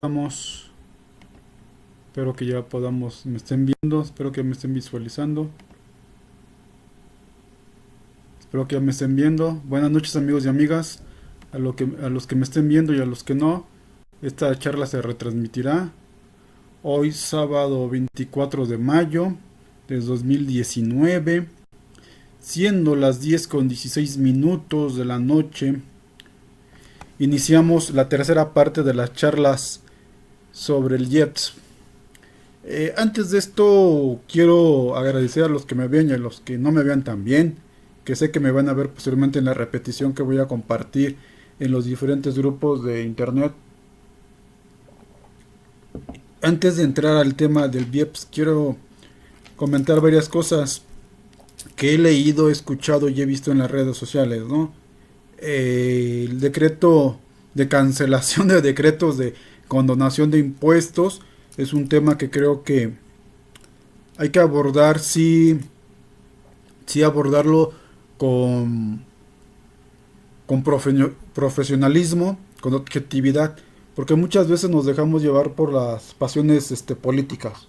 Vamos, espero que ya podamos, me estén viendo, espero que me estén visualizando, espero que ya me estén viendo. Buenas noches amigos y amigas, a los que me estén viendo y a los que no. Esta charla se retransmitirá hoy sábado 24 de mayo de 2019, siendo las 10:16 de la noche. Iniciamos la tercera parte de las charlas sobre el IEPS. Antes de esto, quiero agradecer a los que me vean y a los que no me vean también, que sé que me van a ver posteriormente en la repetición que voy a compartir en los diferentes grupos de internet. Antes de entrar al tema del IEPS, quiero comentar varias cosas que he leído, he escuchado y he visto en las redes sociales, ¿no? El decreto de cancelación de decretos de condonación de impuestos es un tema que creo que hay que abordar, sí, sí abordarlo con, con profesionalismo, con objetividad, porque muchas veces nos dejamos llevar por las pasiones políticas.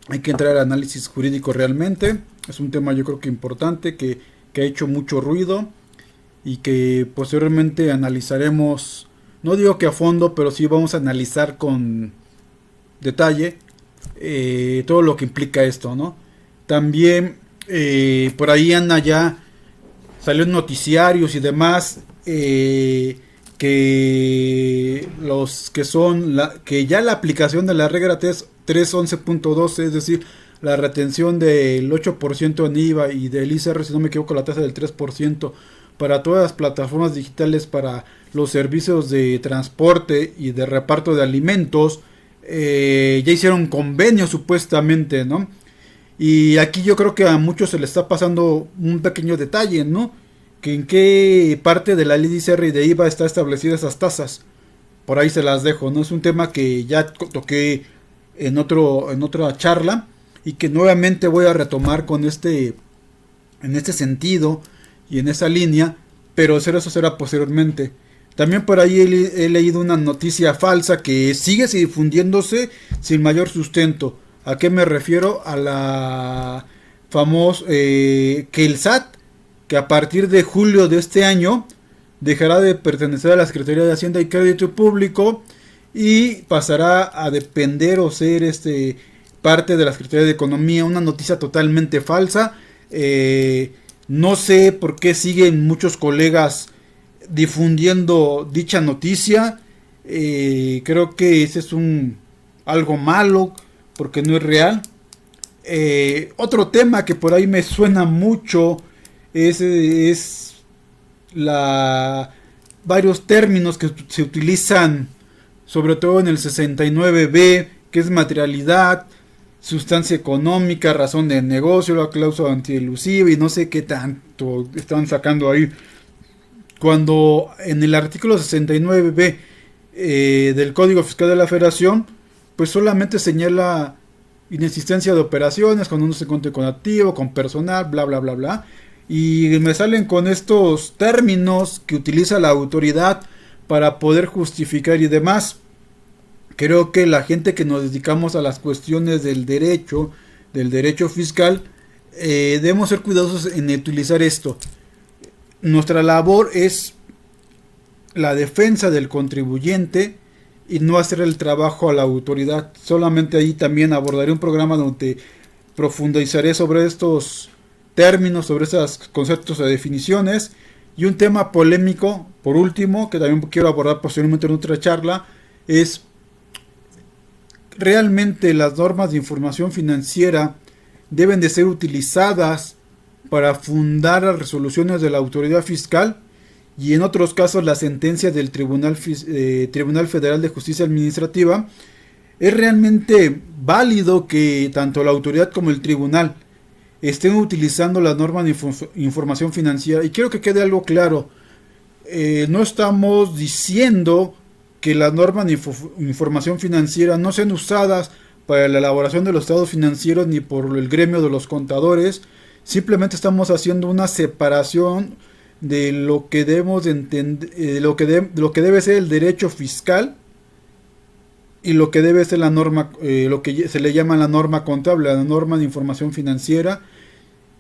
Hay que entrar al análisis jurídico realmente, es un tema yo creo que importante, que ha hecho mucho ruido y que posteriormente analizaremos, no digo que a fondo, pero sí vamos a analizar con detalle todo lo que implica esto, ¿no? También por ahí anda ya, salió en noticiarios y demás, que los que son, que ya la aplicación de la regla 311.12, es decir, la retención del 8% en IVA y del ICR, si no me equivoco, la tasa del 3% para todas las plataformas digitales para los servicios de transporte y de reparto de alimentos, ya hicieron convenio supuestamente, ¿no? Y aquí yo creo que a muchos se les está pasando un pequeño detalle, ¿no? Que en qué parte de la ley de ICR y de IVA está establecida esas tasas. Por ahí se las dejo, ¿no? Es un tema que ya toqué en otra charla y que nuevamente voy a retomar con en este sentido y en esa línea, pero eso será posteriormente. También por ahí he leído una noticia falsa que sigue difundiéndose sin mayor sustento. ¿A qué me refiero? A la famosa que el SAT, que a partir de julio de este año dejará de pertenecer a la Secretaría de Hacienda y Crédito Público y pasará a depender o ser parte de la Secretaría de Economía. Una noticia totalmente falsa. No sé por qué siguen muchos colegas difundiendo dicha noticia. Creo que ese es algo malo porque no es real. Otro tema que por ahí me suena mucho es varios términos que se utilizan sobre todo en el 69B, que es materialidad, sustancia económica, razón de negocio, la cláusula antielusiva y no sé qué tanto están sacando ahí. Cuando en el artículo 69B del Código Fiscal de la Federación, pues solamente señala inexistencia de operaciones, cuando uno se cuente con activo, con personal, bla, bla, bla, bla. Y me salen con estos términos que utiliza la autoridad para poder justificar y demás. Creo que la gente que nos dedicamos a las cuestiones del derecho fiscal, debemos ser cuidadosos en utilizar esto. Nuestra labor es la defensa del contribuyente y no hacer el trabajo a la autoridad. Solamente ahí también abordaré un programa donde profundizaré sobre estos términos, sobre esos conceptos de definiciones. Y un tema polémico, por último, que también quiero abordar posteriormente en otra charla, es realmente las normas de información financiera deben de ser utilizadas para fundar las resoluciones de la autoridad fiscal y en otros casos la sentencia del Tribunal Federal de Justicia Administrativa. Es realmente válido que tanto la autoridad como el tribunal estén utilizando las normas de información financiera, y quiero que quede algo claro. No estamos diciendo que las normas de información financiera no sean usadas para la elaboración de los estados financieros ni por el gremio de los contadores. Simplemente estamos haciendo una separación de lo que debemos de entender, lo que debe ser el derecho fiscal y lo que debe ser la norma, lo que se le llama la norma contable, la norma de información financiera.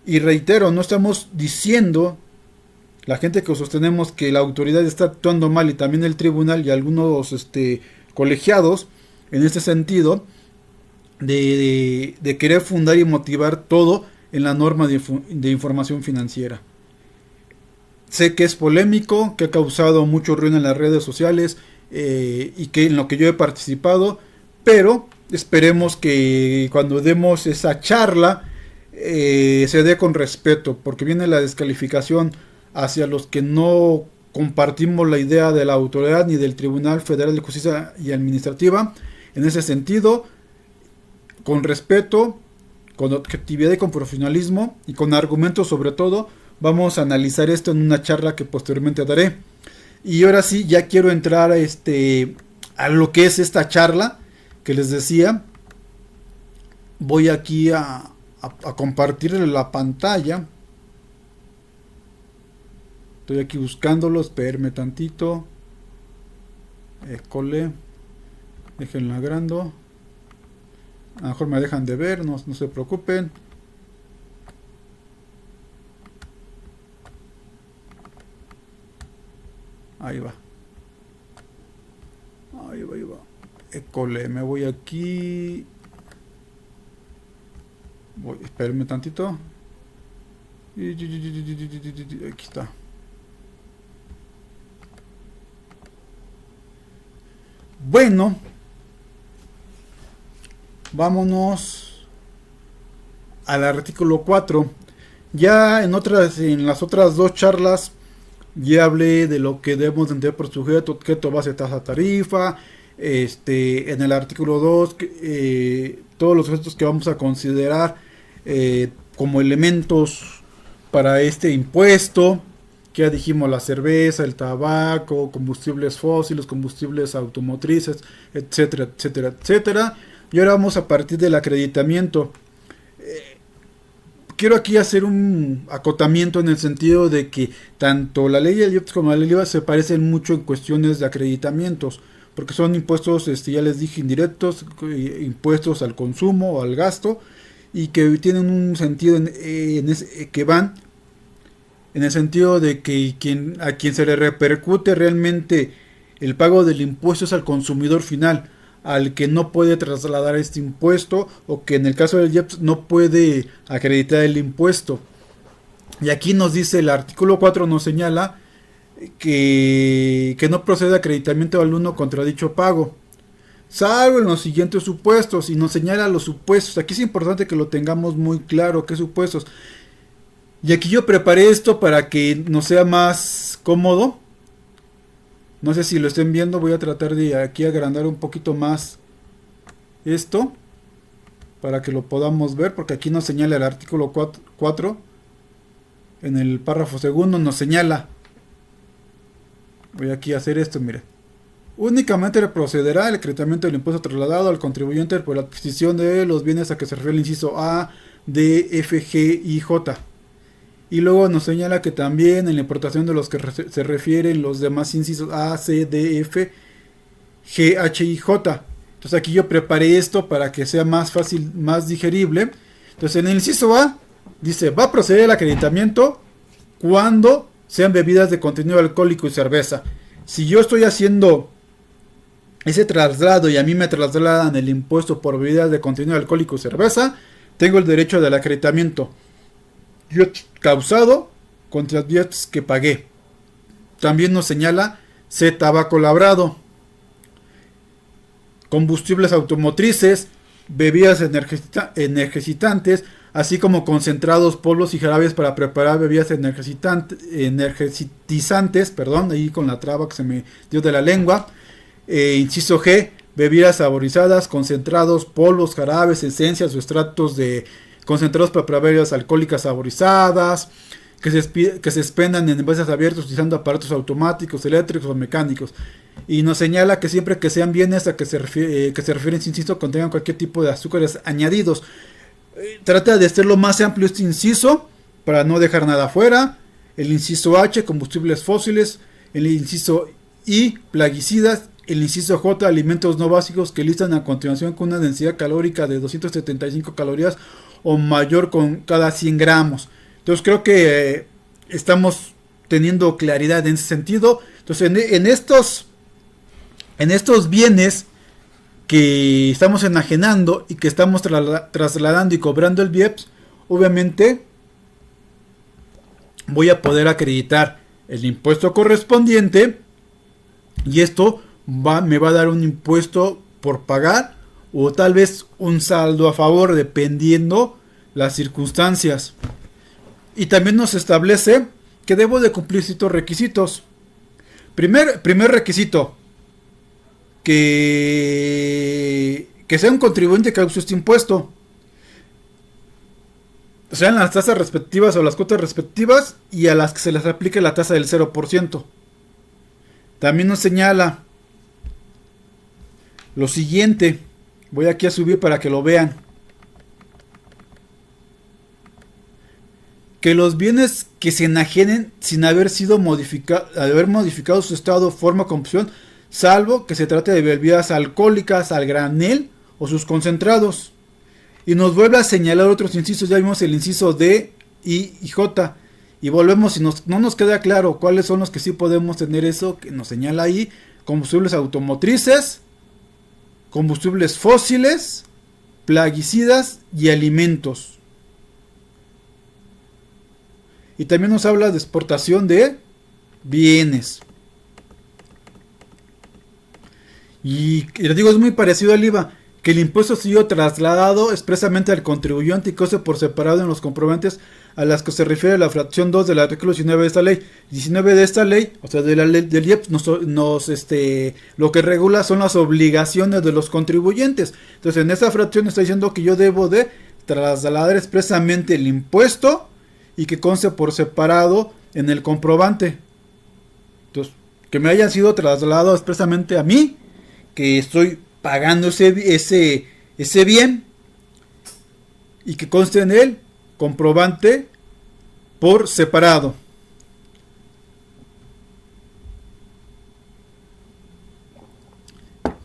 Y reitero, no estamos diciendo, la gente que sostenemos que la autoridad está actuando mal, y también el tribunal y algunos colegiados, en este sentido, de querer fundar y motivar todo en la norma de información financiera. Sé que es polémico, que ha causado mucho ruido en las redes sociales, y que en lo que yo he participado, pero esperemos que cuando demos esa charla se dé con respeto, porque viene la descalificación hacia los que no compartimos la idea de la autoridad ni del Tribunal Federal de Justicia y Administrativa. En ese sentido, con respeto, con objetividad y con profesionalismo y con argumentos sobre todo, vamos a analizar esto en una charla que posteriormente daré. Y ahora sí, ya quiero entrar a lo que es esta charla que les decía. Voy aquí a compartir la pantalla. Estoy aquí buscándolo, espérenme tantito. École. Déjenlo agrando. A lo mejor me dejan de ver, no se preocupen. Ahí va. Ahí va. École, me voy aquí. Espérenme tantito. Aquí está. Bueno, vámonos al artículo 4. Ya en las otras dos charlas ya hablé de lo que debemos entender por sujeto, objeto, base, tasa, tarifa. En el artículo 2, todos los sujetos que vamos a considerar como elementos para este impuesto, que ya dijimos: la cerveza, el tabaco, combustibles fósiles, combustibles automotrices, etcétera, etcétera, etcétera. Y ahora vamos a partir del acreditamiento. Quiero aquí hacer un acotamiento en el sentido de que tanto la ley del IEPS como la ley IVA se parecen mucho en cuestiones de acreditamientos, porque son impuestos, ya les dije, indirectos, impuestos al consumo o al gasto, y que tienen un sentido que van en el sentido de que a quien se le repercute realmente el pago del impuesto es al consumidor final, al que no puede trasladar este impuesto, o que en el caso del IEPS no puede acreditar el impuesto. Y aquí nos dice el artículo 4, nos señala que no procede acreditamiento alguno contra dicho pago, salvo en los siguientes supuestos, y nos señala los supuestos. Aquí es importante que lo tengamos muy claro, qué supuestos. Y aquí yo preparé esto para que nos sea más cómodo. No sé si lo estén viendo, voy a tratar de aquí agrandar un poquito más esto para que lo podamos ver, porque aquí nos señala el artículo 4 en el párrafo segundo, nos señala. Voy aquí a hacer esto, mire. Únicamente procederá el acreditamiento del impuesto trasladado al contribuyente por la adquisición de los bienes a que se refiere el inciso A, D, F, G y J. Y luego nos señala que también en la importación de los que se refieren los demás incisos A, C, D, F, G, H y J. Entonces aquí yo preparé esto para que sea más fácil, más digerible. Entonces en el inciso A dice: va a proceder el acreditamiento cuando sean bebidas de contenido alcohólico y cerveza. Si yo estoy haciendo ese traslado y a mí me trasladan el impuesto por bebidas de contenido alcohólico y cerveza, tengo el derecho del acreditamiento. Yo causado contra los bienes que pagué. También nos señala C, tabaco labrado, combustibles automotrices, bebidas energizantes, así como concentrados, polvos y jarabes para preparar bebidas energizantes, ahí con la traba que se me dio de la lengua. Inciso G, bebidas saborizadas, concentrados, polvos, jarabes, esencias o extractos de concentrados para bebidas alcohólicas saborizadas, que se expendan en envases abiertos utilizando aparatos automáticos, eléctricos o mecánicos. Y nos señala que siempre que sean bienes a que se refieren, insisto, contengan cualquier tipo de azúcares añadidos. Trata de hacer lo más amplio este inciso para no dejar nada afuera. el inciso H, combustibles fósiles, el inciso I, plaguicidas, el inciso J, alimentos no básicos que listan a continuación con una densidad calórica de 275 calorías o mayor con cada 100 gramos. Entonces creo que estamos teniendo claridad en ese sentido. Entonces en estos bienes que estamos enajenando y que estamos trasladando y cobrando el IEPS, obviamente voy a poder acreditar el impuesto correspondiente, y esto me va a dar un impuesto por pagar o tal vez un saldo a favor dependiendo las circunstancias. Y también nos establece que debo de cumplir ciertos requisitos. Primer requisito, que sea un contribuyente que cause este impuesto, sean las tasas respectivas o las cuotas respectivas, y a las que se les aplique la tasa del 0%. También nos señala lo siguiente, voy aquí a subir para que lo vean, que los bienes que se enajenen sin haber sido modificado su estado, forma, composición, salvo que se trate de bebidas alcohólicas al granel o sus concentrados. Y nos vuelve a señalar otros incisos, ya vimos el inciso D, I y J. Y volvemos, y no nos queda claro cuáles son los que sí podemos tener eso que nos señala ahí: combustibles automotrices, combustibles fósiles, plaguicidas y alimentos. Y también nos habla de exportación de bienes. Y les digo, es muy parecido al IVA, que el impuesto ha sido trasladado expresamente al contribuyente y conste por separado en los comprobantes a las que se refiere la fracción 2 del artículo 19 de esta ley. 19 de esta ley, o sea, de la ley del IEPS, lo que regula son las obligaciones de los contribuyentes. Entonces, en esta fracción está diciendo que yo debo de trasladar expresamente el impuesto y que conste por separado en el comprobante. Entonces, que me hayan sido trasladados expresamente a mí, que estoy pagando ese bien, y que conste en el comprobante por separado.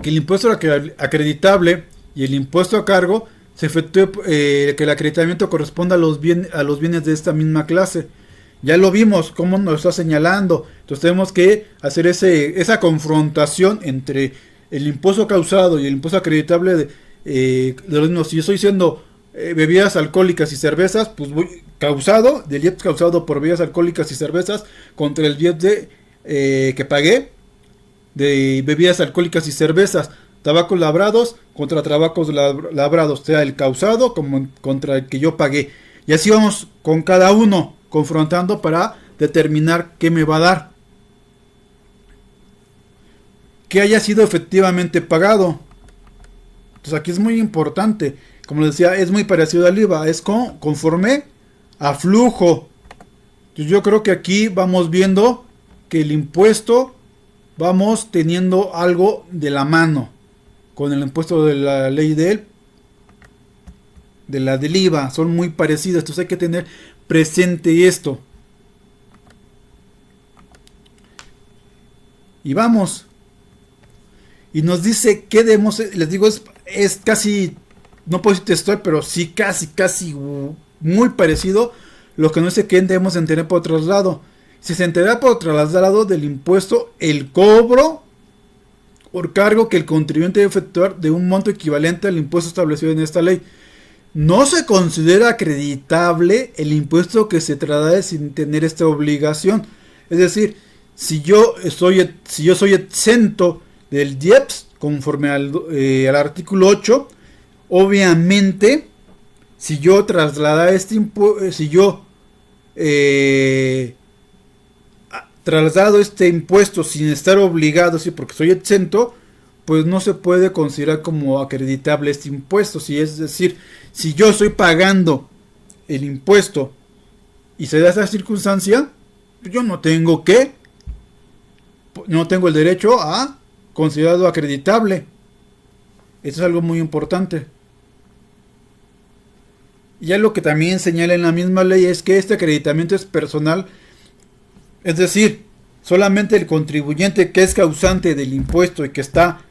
Que el impuesto acreditable y el impuesto a cargo se efectúe, que el acreditamiento corresponda a los bienes de esta misma clase. Ya lo vimos, cómo nos está señalando. Entonces tenemos que hacer esa confrontación entre el impuesto causado y el impuesto acreditable de los mismos. Si yo estoy diciendo bebidas alcohólicas y cervezas, pues del IEPS causado por bebidas alcohólicas y cervezas contra el IEPS que pagué de bebidas alcohólicas y cervezas. Tabacos labrados contra tabacos labrados, sea el causado como contra el que yo pagué. Y así vamos con cada uno, confrontando para determinar qué me va a dar. Que haya sido efectivamente pagado. Entonces aquí es muy importante. Como les decía, es muy parecido al IVA. Es conforme a flujo. Entonces yo creo que aquí vamos viendo que el impuesto, vamos teniendo algo de la mano con el impuesto de la ley del IVA. Son muy parecidos. Entonces hay que tener presente esto. Y vamos. Y nos dice que debemos, les digo, es casi, no puedo decir textual, pero sí casi muy parecido lo que nos dice que debemos entender por traslado. Si se entenderá por traslado del impuesto el cobro por cargo que el contribuyente debe efectuar de un monto equivalente al impuesto establecido en esta ley. No se considera acreditable el impuesto que se traslade sin tener esta obligación. Es decir, si yo soy exento del IEPS conforme al artículo 8, obviamente si yo trasladara este impuesto, si yo traslado este impuesto sin estar obligado, sí, porque soy exento, pues no se puede considerar como acreditable este impuesto. Si es decir, si yo estoy pagando el impuesto y se da esa circunstancia, yo no tengo el derecho a considerarlo acreditable. Eso es algo muy importante. Ya lo que también señala en la misma ley es que este acreditamiento es personal Es decir, solamente el contribuyente que es causante del impuesto y que está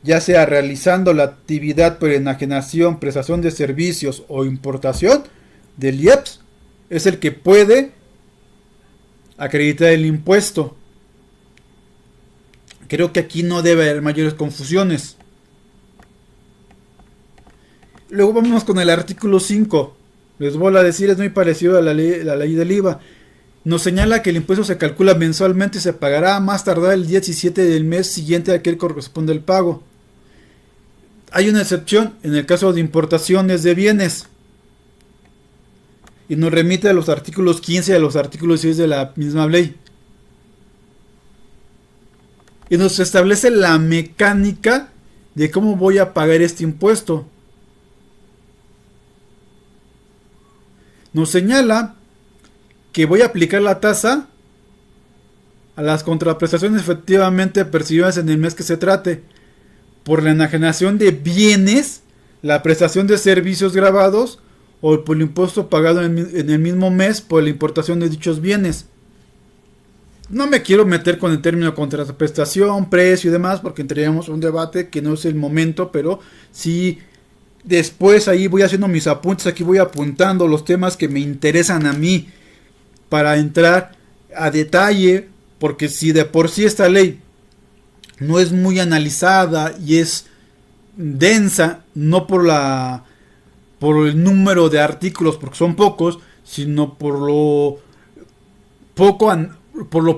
ya sea realizando la actividad por enajenación, prestación de servicios o importación del IEPS es el que puede acreditar el impuesto. Creo que aquí no debe haber mayores confusiones. Luego vamos con el artículo 5. Les voy a decir, es muy parecido a la ley del IVA. Nos señala que el impuesto se calcula mensualmente y se pagará a más tardar el 17 del mes siguiente a que corresponde el pago. Hay una excepción en el caso de importaciones de bienes. Y nos remite a los artículos 15 y a los artículos 6 de la misma ley. Y nos establece la mecánica de cómo voy a pagar este impuesto. Nos señala que voy a aplicar la tasa a las contraprestaciones efectivamente percibidas en el mes que se trate, por la enajenación de bienes, la prestación de servicios grabados o por el impuesto pagado en el mismo mes por la importación de dichos bienes. No me quiero meter con el término contraprestación, precio y demás, porque entraríamos en un debate que no es el momento, pero sí después ahí voy haciendo mis apuntes, aquí voy apuntando los temas que me interesan a mí para entrar a detalle, porque si de por sí esta ley no es muy analizada y es densa, no por el número de artículos, porque son pocos, sino por lo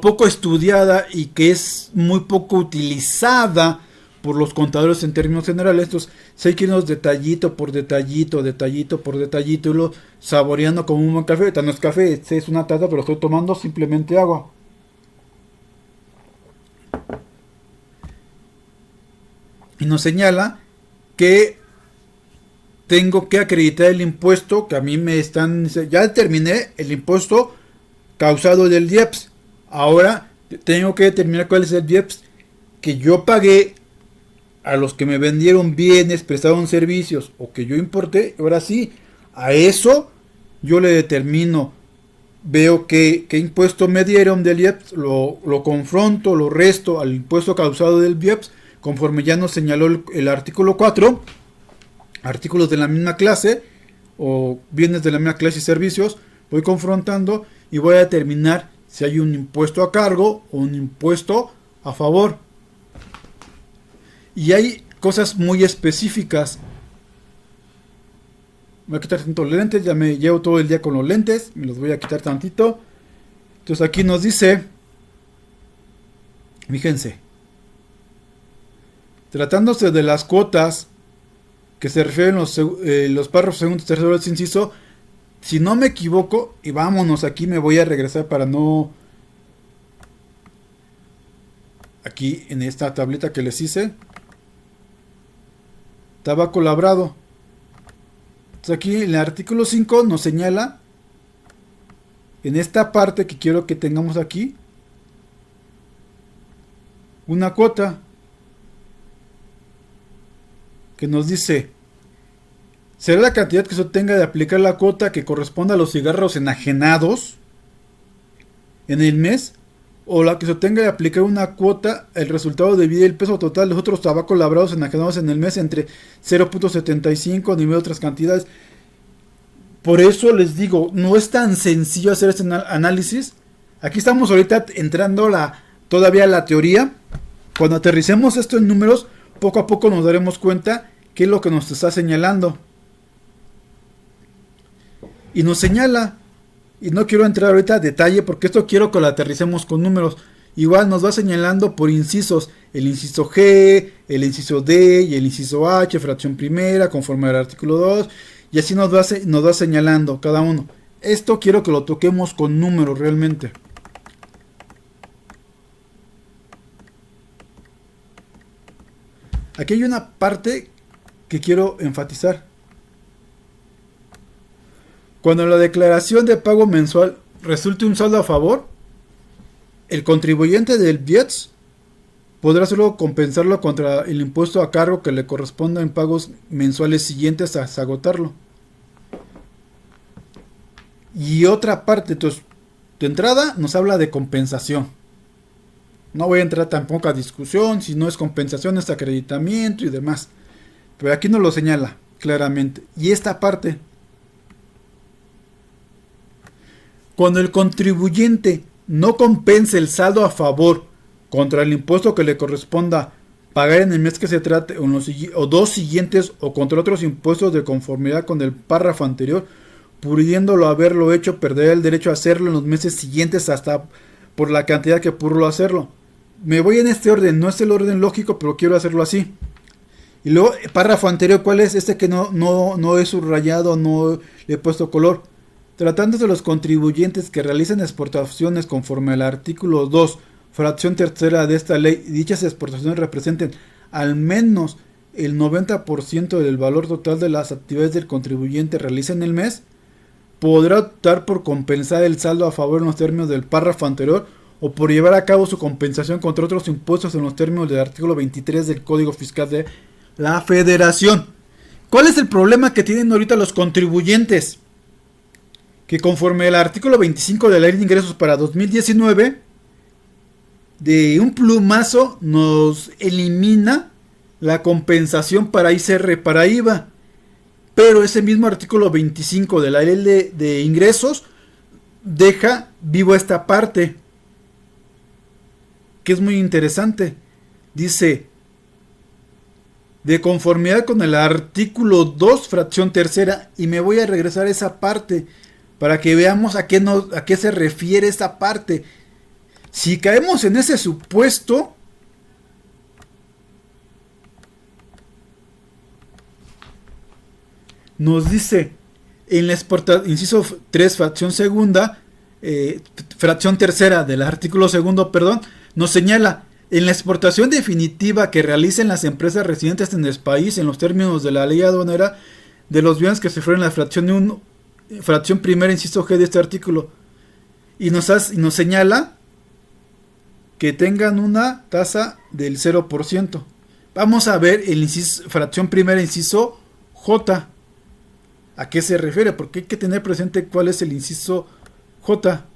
poco estudiada y que es muy poco utilizada por los contadores en términos generales. Entonces, si hay que irnos detallito por detallito, detallito por detallito, y lo saboreando como un buen café. Ahorita no es café, es una taza, pero estoy tomando simplemente agua. Y nos señala que tengo que acreditar el impuesto que a mí me están... Ya determiné el impuesto causado del IEPS. Ahora tengo que determinar cuál es el IEPS que yo pagué a los que me vendieron bienes, prestaron servicios o que yo importé. Ahora sí, a eso yo le determino. Veo qué impuesto me dieron del IEPS, lo confronto, lo resto al impuesto causado del IEPS, conforme ya nos señaló el artículo 4, artículos de la misma clase o bienes de la misma clase y servicios, voy confrontando y voy a determinar si hay un impuesto a cargo o un impuesto a favor. Y hay cosas muy específicas. Voy a quitar tanto los lentes, ya me llevo todo el día con los lentes, me los voy a quitar tantito. Entonces aquí nos dice, fíjense, tratándose de las cuotas que se refieren los párrafos segundo y tercero del inciso, si no me equivoco, y vámonos, aquí me voy a regresar para no... Aquí en esta tableta que les hice, tabaco labrado. Entonces aquí en el artículo 5 nos señala, en esta parte que quiero que tengamos aquí, una cuota que nos dice: será la cantidad que se obtenga de aplicar la cuota que corresponda a los cigarros enajenados en el mes, o la que se obtenga de aplicar una cuota, el resultado divide el peso total de los otros tabacos labrados enajenados en el mes entre 0.75 nivel de otras cantidades. Por eso les digo, no es tan sencillo hacer este análisis. Aquí estamos ahorita entrando todavía a la teoría. Cuando aterricemos esto en números, poco a poco nos daremos cuenta qué es lo que nos está señalando. Y nos señala, y no quiero entrar ahorita a detalle porque esto quiero que lo aterricemos con números. Igual nos va señalando por incisos, el inciso G, el inciso D y el inciso H, fracción primera, conforme al artículo 2, y así nos va señalando cada uno. Esto quiero que lo toquemos con números realmente. Aquí hay una parte que quiero enfatizar. Cuando la declaración de pago mensual resulte un saldo a favor, el contribuyente del IEPS podrá solo compensarlo contra el impuesto a cargo que le corresponda en pagos mensuales siguientes hasta agotarlo. Y otra parte, entonces, de entrada nos habla de compensación. No voy a entrar tampoco a discusión si no es compensación, es acreditamiento y demás. Pero aquí nos lo señala claramente. Y esta parte, cuando el contribuyente no compense el saldo a favor contra el impuesto que le corresponda pagar en el mes que se trate o dos siguientes o contra otros impuestos de conformidad con el párrafo anterior, pudiéndolo haberlo hecho, perder el derecho a hacerlo en los meses siguientes hasta por la cantidad que pudo hacerlo. Me voy en este orden, no es el orden lógico, pero quiero hacerlo así. Y luego, párrafo anterior, ¿cuál es? Este que no es subrayado, no le he puesto color. Tratándose de los contribuyentes que realicen exportaciones conforme al artículo 2, fracción tercera de esta ley, y dichas exportaciones representen al menos el 90% del valor total de las actividades del contribuyente realiza en el mes, podrá optar por compensar el saldo a favor en los términos del párrafo anterior o por llevar a cabo su compensación contra otros impuestos en los términos del artículo 23 del Código Fiscal de la Federación. ¿Cuál es el problema que tienen ahorita los contribuyentes? Que conforme al artículo 25 de la Ley de Ingresos para 2019, de un plumazo nos elimina la compensación para ICR, para IVA. Pero ese mismo artículo 25 de la Ley de Ingresos deja vivo esta parte, que es muy interesante. Dice, de conformidad con el artículo 2, fracción tercera, y me voy a regresar a esa parte para que veamos a qué se refiere esta parte. Si caemos en ese supuesto, nos dice en la exportación, inciso 3, fracción segunda, fracción tercera del artículo segundo, perdón, nos señala, en la exportación definitiva que realicen las empresas residentes en el país en los términos de la ley aduanera de los bienes que se fueron en la fracción primera, inciso G de este artículo, y nos señala que tengan una tasa del 0%. Vamos a ver el fracción primera, inciso J. ¿A qué se refiere? Porque hay que tener presente cuál es el inciso J.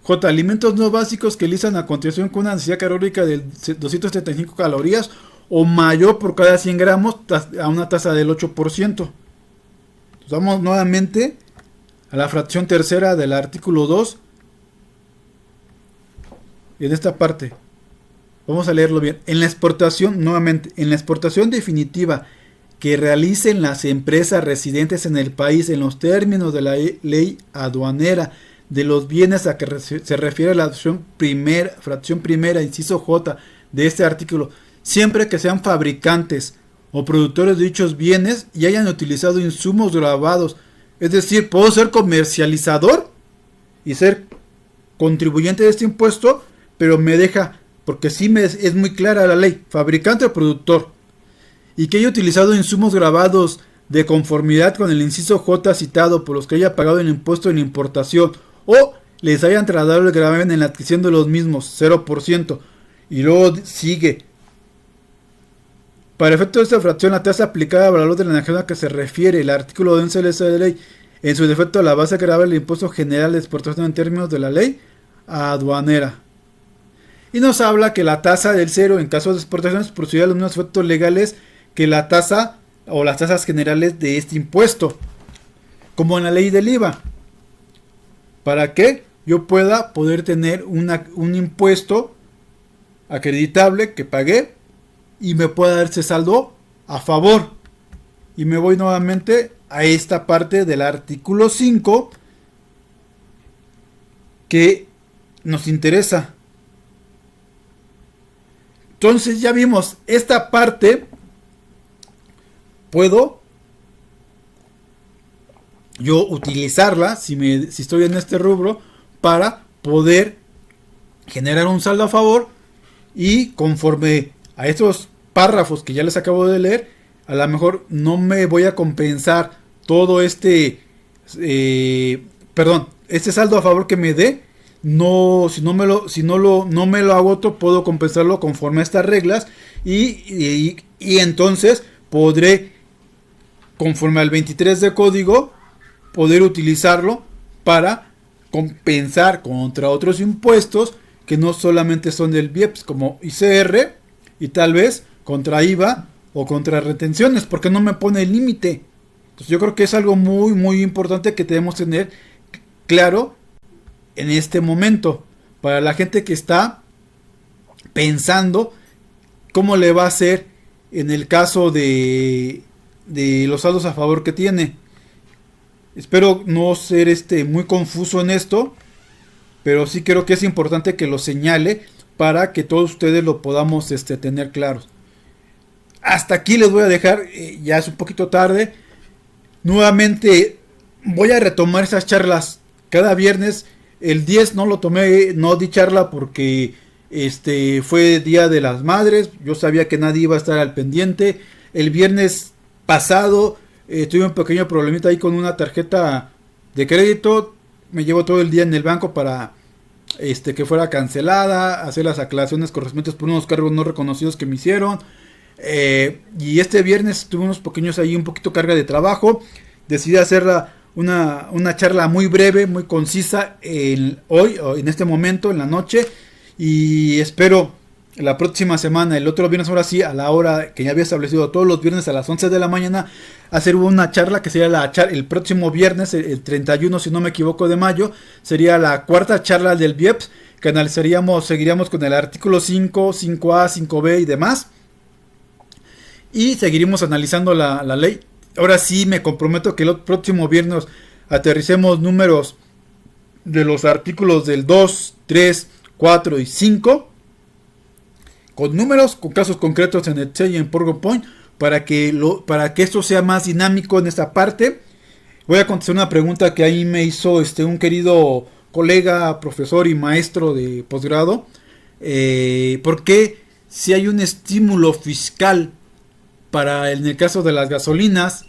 J. Alimentos no básicos que lisan a continuación con una necesidad calórica de 235 calorías o mayor por cada 100 gramos a una tasa del 8%. Entonces vamos nuevamente a la fracción tercera del artículo 2. Y en esta parte, vamos a leerlo bien. En la exportación, nuevamente, en la exportación definitiva que realicen las empresas residentes en el país en los términos de la ley aduanera de los bienes a que se refiere la fracción primera, inciso J de este artículo, siempre que sean fabricantes o productores de dichos bienes y hayan utilizado insumos grabados. Es decir, puedo ser comercializador y ser contribuyente de este impuesto, pero me deja, porque sí es muy clara la ley, fabricante o productor, y que haya utilizado insumos grabados de conformidad con el inciso J citado por los que haya pagado el impuesto en importación o les hayan trasladado el gravamen en la adquisición de los mismos, 0%. Y luego sigue. Para efecto de esta fracción, la tasa aplicada al valor de la energía a que se refiere el artículo 11 de esta ley, en su defecto la base gravable del impuesto general de exportación en términos de la ley aduanera. Y nos habla que la tasa del 0 en caso de exportaciones producirá los mismos efectos legales que la tasa o las tasas generales de este impuesto, como en la ley del IVA, para que yo poder tener un impuesto acreditable que pagué y me pueda dar ese saldo a favor. Y me voy nuevamente a esta parte del artículo 5 que nos interesa. Entonces ya vimos esta parte. Puedo yo utilizarla si estoy en este rubro para poder generar un saldo a favor, y conforme a estos párrafos que ya les acabo de leer, a lo mejor no me voy a compensar todo este saldo a favor que me dé. No me lo agoto, puedo compensarlo conforme a estas reglas y entonces podré, conforme al 23 de código, poder utilizarlo para compensar contra otros impuestos que no solamente son del IEPS, como ICR y tal vez contra IVA o contra retenciones, porque no me pone el límite. Entonces yo creo que es algo muy muy importante que debemos tener claro en este momento para la gente que está pensando cómo le va a hacer en el caso de los saldos a favor que tiene. Espero no ser muy confuso en esto, pero sí creo que es importante que lo señale para que todos ustedes lo podamos tener claros. Hasta aquí les voy a dejar, ya es un poquito tarde. Nuevamente voy a retomar esas charlas cada viernes. El 10 no lo tomé, no di charla porque fue Día de las Madres. Yo sabía que nadie iba a estar al pendiente. El viernes pasado tuve un pequeño problemita ahí con una tarjeta de crédito. Me llevo todo el día en el banco para que fuera cancelada, hacer las aclaraciones correspondientes por unos cargos no reconocidos que me hicieron. Y este viernes tuve unos pequeños ahí, un poquito carga de trabajo. Decidí hacerla una charla muy breve, muy concisa hoy, en este momento, en la noche. Y espero la próxima semana, el otro viernes, ahora sí, a la hora que ya había establecido, todos los viernes a las 11 de la mañana, hacer una charla que sería el próximo viernes, el 31, si no me equivoco, de mayo. Sería la cuarta charla del IEPS, que seguiríamos con el artículo 5, 5A, 5B y demás. Y seguiremos analizando la ley. Ahora sí me comprometo que el próximo viernes aterricemos números de los artículos del 2, 3, 4 y 5. Con números, con casos concretos en Excel y en PowerPoint. Para que esto sea más dinámico en esta parte. Voy a contestar una pregunta que ahí me hizo un querido colega, profesor y maestro de posgrado. ¿Por qué si hay un estímulo fiscal en el caso de las gasolinas,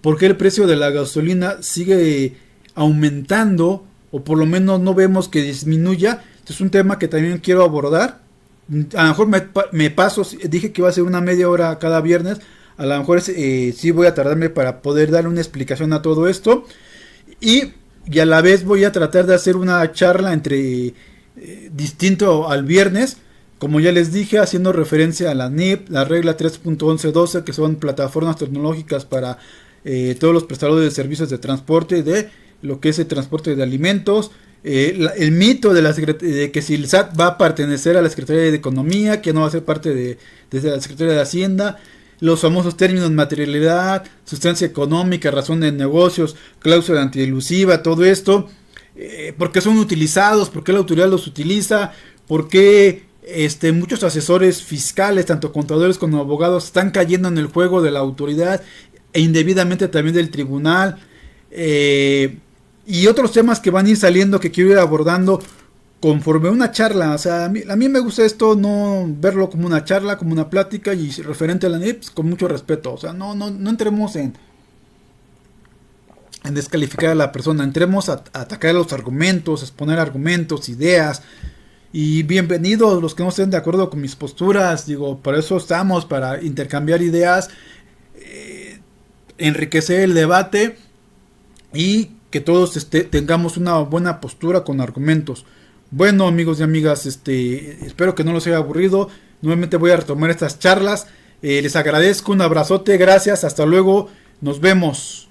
por qué el precio de la gasolina sigue aumentando o por lo menos no vemos que disminuya? Este es un tema que también quiero abordar. A lo mejor me paso, dije que iba a ser una media hora cada viernes. A lo mejor sí voy a tardarme para poder darle una explicación a todo esto. Y a la vez voy a tratar de hacer una charla distinto al viernes. Como ya les dije, haciendo referencia a la NIP, la regla 3.1112, que son plataformas tecnológicas para todos los prestadores de servicios de transporte, de lo que es el transporte de alimentos. El mito de que si el SAT va a pertenecer a la Secretaría de Economía, que no va a ser parte de la Secretaría de Hacienda. Los famosos términos materialidad, sustancia económica, razón de negocios, cláusula antielusiva, todo esto. ¿Por qué son utilizados? ¿Por qué la autoridad los utiliza? ¿Por qué muchos asesores fiscales, tanto contadores como abogados, están cayendo en el juego de la autoridad e indebidamente también del tribunal? Y otros temas que van a ir saliendo que quiero ir abordando conforme una charla. O sea, a mí me gusta esto, no verlo como una charla, como una plática y referente a la NIPS con mucho respeto. O sea, no entremos en descalificar a la persona, entremos a atacar los argumentos, exponer argumentos, ideas. Y bienvenidos los que no estén de acuerdo con mis posturas. Digo, para eso estamos, para intercambiar ideas, enriquecer el debate y que todos tengamos una buena postura con argumentos. Bueno, amigos y amigas, espero que no los haya aburrido. Nuevamente voy a retomar estas charlas. Les agradezco, un abrazote, gracias, hasta luego, nos vemos.